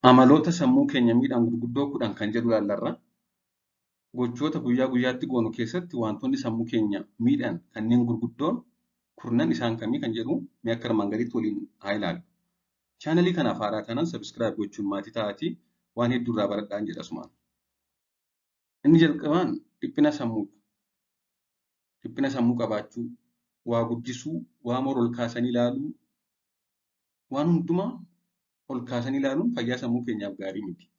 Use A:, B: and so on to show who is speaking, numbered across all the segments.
A: amaloota sammuu keenya miidhaan gurguddoo kudhan kan jedhu ilaallarra. Gochoota guyyaa guyyaatti goonu keessatti wantoonni sammuu keenya miidhaan kanneen gurguddoon kurnan isaan kamii kan jedhu mee akka armaan gadiitti waliin haa ilaallu. Chaanalii kanaaf haaraa taanaan sabskiraayib gochuun maatii ta'aatii waan hedduu irraa baradhaan jedha asumaan. Inni jalqabaan dhiphina sammuudha. Dhiphina sammuu qabaachuu, waa guddisuu, waa mora ol kaasanii ilaaluu, waan hundumaa ol kaasanii ilaaluun fayyaa sammuu keenyaaf gaarii miti.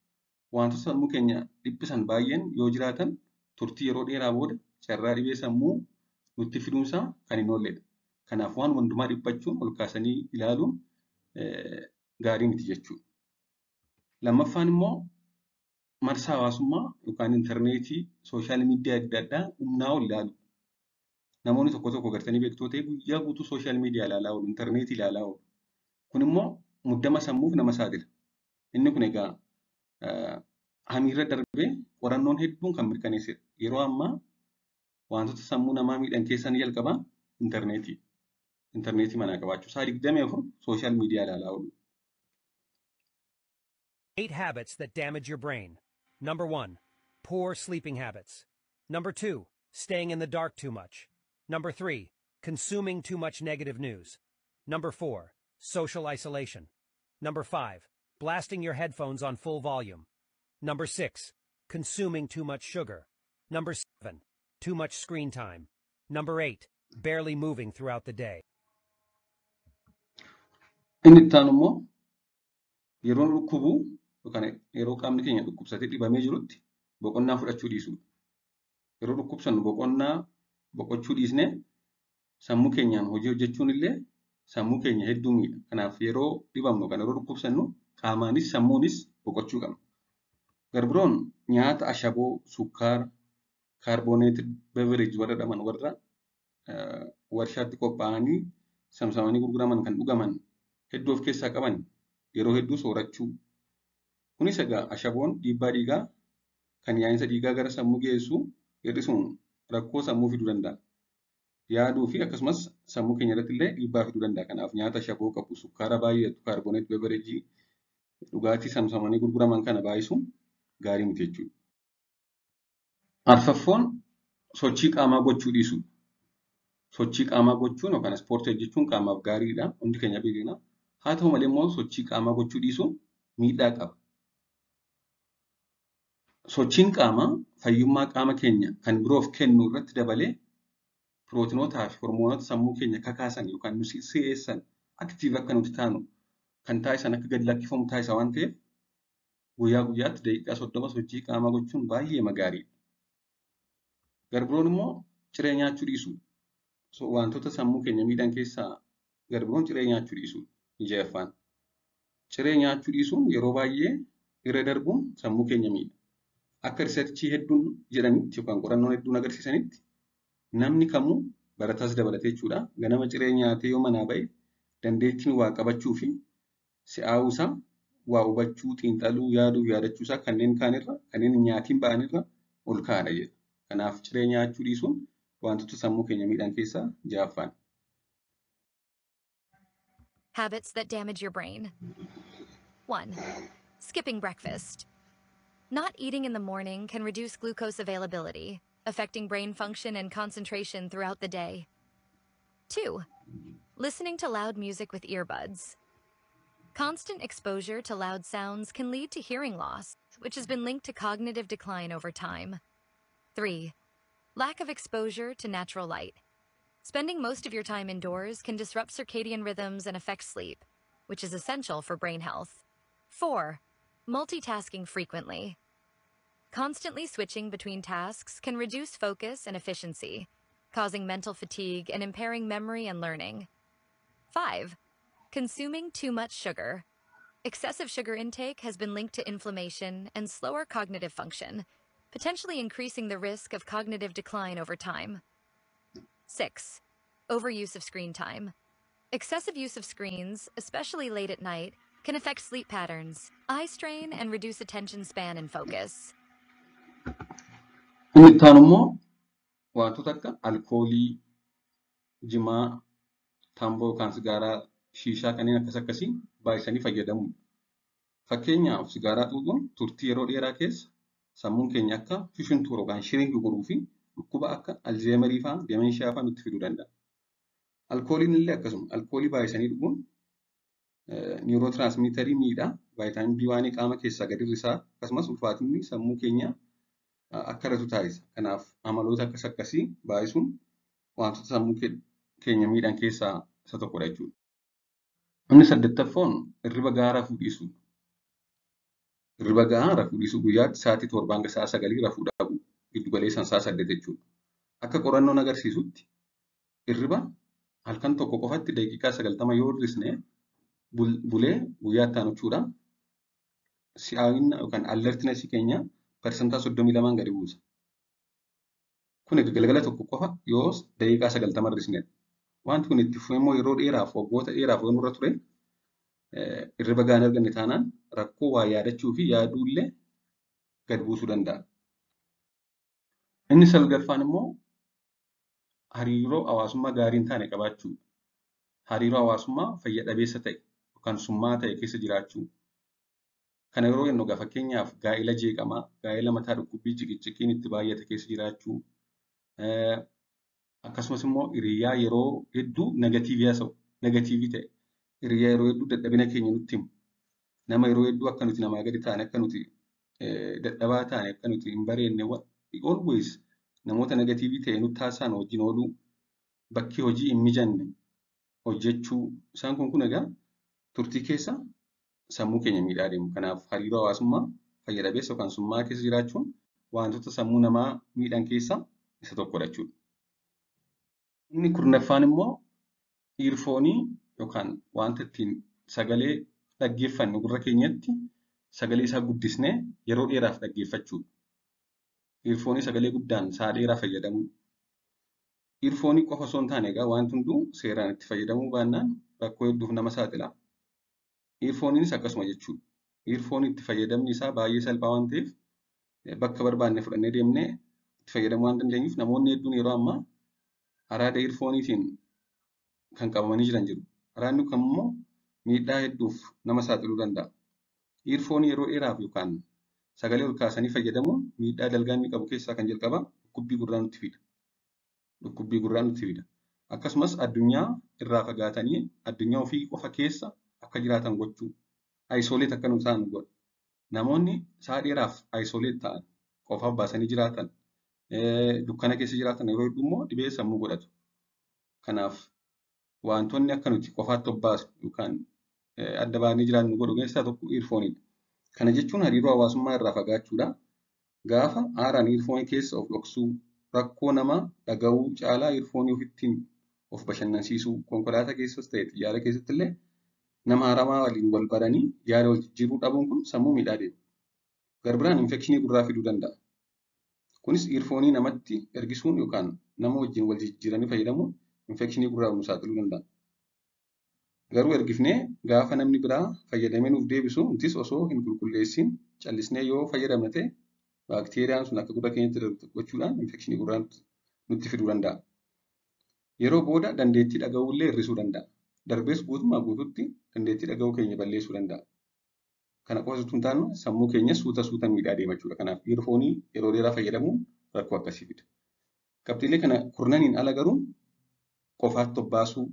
A: Wantoota sammuu keenya dhiphisan baay'een yoo jiraatan turtii yeroo dheeraa booda carraa dhibee sammuu nutti fiduunsaa kan hin oolledha. Kanaaf waan hundumaa dhiphachuun ol kaasanii ilaaluun gaarii miti jechuudha. Lammaffaan immoo marsaa hawaasummaa yookaan intarneetii, sooshaal miidiyaa adda addaa humnaa ol ilaalu. Namoonni tokko tokko gartanii beektoota guyyaa guutuu sooshaal miidiyaa ilaalaa oolu, intarneetii ilaalaa oolu. Kun immoo muddama sammuuf nama saaxila. Inni kun egaa hamiirra darbee qorannoon hedduun kan mirkaneessedha. Yeroo ammaa wantoota sammuu namaa miidhan keessaa ni jalqabaa intarneetii. Intarneetii manaa qabaachuu. Saa 24 sooshaal miidiyaa ilaalaa oolu.
B: 8 habits that damage your brain. Number 1, poor sleeping habits. Number 2, staying in the dark too much. Number 3, consuming too much negative news. Number 4, social isolation. Number 5, blasting your headphones on full volume. Number 6, consuming too much sugar. Number 7, too much screen time. Number 8, barely moving throughout the day.
A: Inni itti aanu immoo yeroo dhukkubuu yookaan yeroo qaamni keenya dhukkubsatee dhibamee jirutti boqonnaa fudhachuu dhiisudha. Yeroo dhukkubsannu boqochuu dhiisnee sammuu keenyaan hojii hojjechuun illee sammuu keenya hedduu miidha. Kanaaf yeroo dhibamnu kan yeroo dhukkubsannu qaamaanis sammuunis boqochuu qabna. Garbiroon nyaata ashaboo, sukkaara, kaarbooneetid beverage warra dhaman warra warshaatti qophaa'anii samsamanii gurguraman kan dhugaman hedduu of keessaa qaban yeroo hedduu soorachuu. Kunis egaa ashaboon dhiibbaa dhiigaa kan yaa'insa dhiigaa gara sammuu geessu hir'isuun rakkoo sammuu fiduu danda'a. Yaaduu fi akkasumas sammuu keenya irratti illee dhiibbaa fiduu danda'a. Kanaaf nyaata ashaboo qabu, sukkaara baay'atu, kaarbooneet beverejii, dhugaatii samsamanii gurguraman kana baay'isuun gaarii miti jechuudha. Arfaffoon sochii qaamaa gochuu dhiisuu. Sochii qaamaa gochuun yookaan ispoortii hojjechuun qaamaaf gaariidha. Hundi keenya beekna. Haa ta'u malee immoo sochii qaamaa gochuu dhiisuun miidhaa qaba. Sochiin qaamaa fayyummaa qaama keenya kan biroof kennu irratti dabalee pirootinootaa fi hormoonota sammuu keenya kakaasan yookaan nu si'eessan aktiiv akka nuti taanu kan taasisan akka gad lakkifamu taasisa waan ta'eef guyyaa guyyaatti daqiiqaa 30 sochii qaamaa gochuun baay'ee gaariidha. Garbiroon immoo ciree nyaachuu dhiisuu. Wantoota sammuu keenya miidhan keessaa garbiroon ciree nyaachuu dhiisuu ijaaffaan. Ciree nyaachuu dhiisuun yeroo baay'ee irra darbuun sammuu keenya miidha. Akka riisarchii hedduun jedhanitti yookaan qorannoon hedduun agarsiisanitti namni kamuu barataas dabalatee jechuudha. Ganama ciree nyaatee yoo manaa ba'e dandeettiin waa qabachuu fi si'aawuusaa waa hubachuu, xiinxaluu, yaaduu fi yaadachuusaa kanneen kaanirra kanneen nyaatiin ba'anirra ol kaa'adha jedha. Kanaaf ciree nyaachuu dhiisuun wantoota sammuu keenya miidhan keessaa ja'affaan.
C: Habits that damage your brain. 1. Skipping breakfast. Not eating in the morning can reduce glucose availability, affecting brain function and concentration throughout the day. 2. Listening to loud music with earbuds. Constant exposure to loud sounds can lead to hearing loss, which has been linked to cognitive decline over time. 3. Lack of exposure to natural light. Spending most of your time indoors can disrupt circadian rhythms and affect sleep, which is essential for brain health. 4. Multitasking frequently. Constantly switching between tasks can reduce focus and efficiency, causing mental fatigue and impairing memory and learning. 5. Consuming too much sugar. Excessive sugar intake has been linked to inflammation and slower cognitive function, potentially increasing the risk of cognitive decline over time. 6. Overuse of screen time. Excessive use of screens, especially late at night, can affect sleep patterns, eye strain, and reduce attention span and focus.
A: Inni itti aanu immoo wantoota akka alkoolii, jimaa, tamboo yookaan sigaaraa, shiishaa kanneen akkasii baay'isanii fayyadamu. Fakkeenyaaf sigaaraa xuuxuun turtii yeroo dheeraa keessa sammuun keenya akka fishuntuuru yookaan shirinkii godhuu fi dhukkuba akka alzeemerii fa'aa deemenshiyaa fa'aa nutti fiduu danda'a. Alkooliin illee akkasuma alkoolii baay'isanii dhuguun niirootiraansmiitarii miidhaa vaayitaamin B1 qaama keessaa gadi hir'isaa akkasumas ulfaatinni sammuu keenyaa akka irratu taasisa. Kanaaf amaloota akkas akkasii baay'isuun wantoota sammuu keenya miidhan keessaa isa tokkodha jechuudha. Inni 8ffaan hirriba gahaa rafuu dhiisuu. Hirriba gahaa rafuu dhiisuu guyyaatti sa'aatii 7 hanga sa'a 9 rafuu dhabu giddu galeessaan sa'a 8 jechuudha. Akka qorannoon agarsiisutti hirriba halkan tokko qofatti daqiiqaa 90 yoo hir'isne bulee guyyaatti aanuchuudha. Si'aawina yookaan alertinessi keenya persentaa 32 gadi buusa. Kun galgala tokko qofa yoo daqiiqaa 90 hir'isnedha. Wanti kun itti fufee immoo yeroo dheeraaf waggoota dheeraaf yoo nurra ture hirriba gahaa hin arganne taanaan rakkoo waa yaadachuu fi yaaduullee gad buusuu danda'a. Inni 9ffaan immoo hariiroo hawaasummaa gaarii hin taane qabaachuudha. Hariiroo hawaasummaa fayya dhabeessa ta'e yookaan summaa ta'e keessa jiraachuu. Kana yeroo jennu fakkeenyaaf gaa'ela jeeqamaa, gaa'ela mataa dhukkubbii ciqicciqiin itti baay'ate keessa jiraachuu. Akkasumas immoo hiriyaa yeroo hedduu negatiivii ta'e hiriyaa yeroo hedduu dadhabina keenya nutti himu. Nama yeroo hedduu akka nuti namaa gadi taane akka nuti dadhabaa taane akka nuti hin bareenne always namoota negatiivii ta'e nutti taasisan wajjin ooluu bakki hojii hin mijanne hojjechuu isaan kun egaa turtii keessa sammuu keenya miidhaa deemu. Kanaaf hariiroo hawaasummaa fayya dhabeessa yookaan summaa keessa jiraachuun wantoota sammuu namaa miidhan keessaa isa tokkodha jechuudha. Inni 10ffaan immoo iirfoonii yookaan wanta ittiin sagalee dhaggeeffannu gurra keenyatti sagalee isaa guddisnee yeroo dheeraaf dhaggeeffachuudha. Iirfoonii sagalee guddaan sa'a dheeraa fayyadamuu. Iirfoonii qofa osoo hin taane egaa wanti hunduu seeraan itti fayyadamuu baannaan rakkoo hedduuf nama saaxila. Iirfooniinis akkasuma jechuudha. Iirfoonii itti fayyadamni isaa baay'ee salphaa waan ta'eef bakka barbaanne fudhannee deemnee itti fayyadamuu waan dandeenyuuf namoonni hedduun yeroo ammaa araada iirfooniitiin kan qabamanii jiran jiru. Araadni kun immoo miidhaa hedduuf nama saaxiluu danda'a. Iirfoonii yeroo dheeraaf yookaan sagalee ol kaasanii fayyadamuun miidhaa dalgaa inni qabu keessaa kan jalqabaa dhukkubbii gurraa nutti fida. Dhukkubbii gurraa nutti fida. Akkasumas addunyaa irraa fagaatanii addunyaa ofii qofa keessa akka jiraatan gochuu. Ayisoleet akka nu ta'an godha. Namoonni sa'a dheeraaf ayisoleet ta'an qofaaf baasanii jiraatan dukkana keessa jiraatan yeroo hedduu immoo dhibee sammuu godhatu. Kanaaf wantoonni akka nuti qofaatti of baasu yookaan adda baanee jiraannu godhu keessaa tokko iirfooniidha. Kana jechuun hariiroo hawaasummaa irraa fagaachuudha. Gaafa aaraan iirfoonii keessa of dhoksuu, rakkoo namaa dhaga'uu caalaa iirfoonii ofittiin of bashannansiisuu, konkolaataa keessas ta'e xiyyaara keessatti illee nama haramaa waliin wal baranii yaada wal jijjiiruu dhabuun kun sammuu miidhaa deema. Garbiraan infekshinii gurraa fiduu danda'a. Kunis iirfoonii namatti ergisuun yookaan nama wajjin wal jijjiiranii fayyadamuun infekshinii gurraa nu saaxiluu danda'a. Garuu ergifnee gaafa namni biraa fayyadamee nuuf deebisu nutis osoo hin qulqulleessin callisnee yoo fayyadamne ta'e baakteeriyaan sun akka gurra keenyatti darbu gochuudhaan infekshinii gurraa nutti fiduu danda'a. Yeroo booda dandeettii dhaga'uullee hir'isuu danda'a. Darbees guutummaa guututti dandeettii dhaga'uu keenya balleessuu danda'a. Kana qofa osoo hin taane sammuu keenya suuta miidhaa deema jechuudha. Kanaaf iirfoonii yeroo dheeraa fayyadamuun rakkoo akkasii fida. Qabxiilee kana kurnaniin ala garuu qofaatti of baasuu,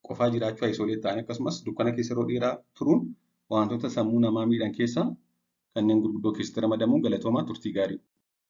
A: qofaa jiraachuu ayisoleet ta'an akkasumas dukkana keessa yeroo dheeraa turuun wantoota sammuu namaa miidhan keessaa kanneen gurguddoo keessatti ramadamuun galatoomaa turtii gaarii.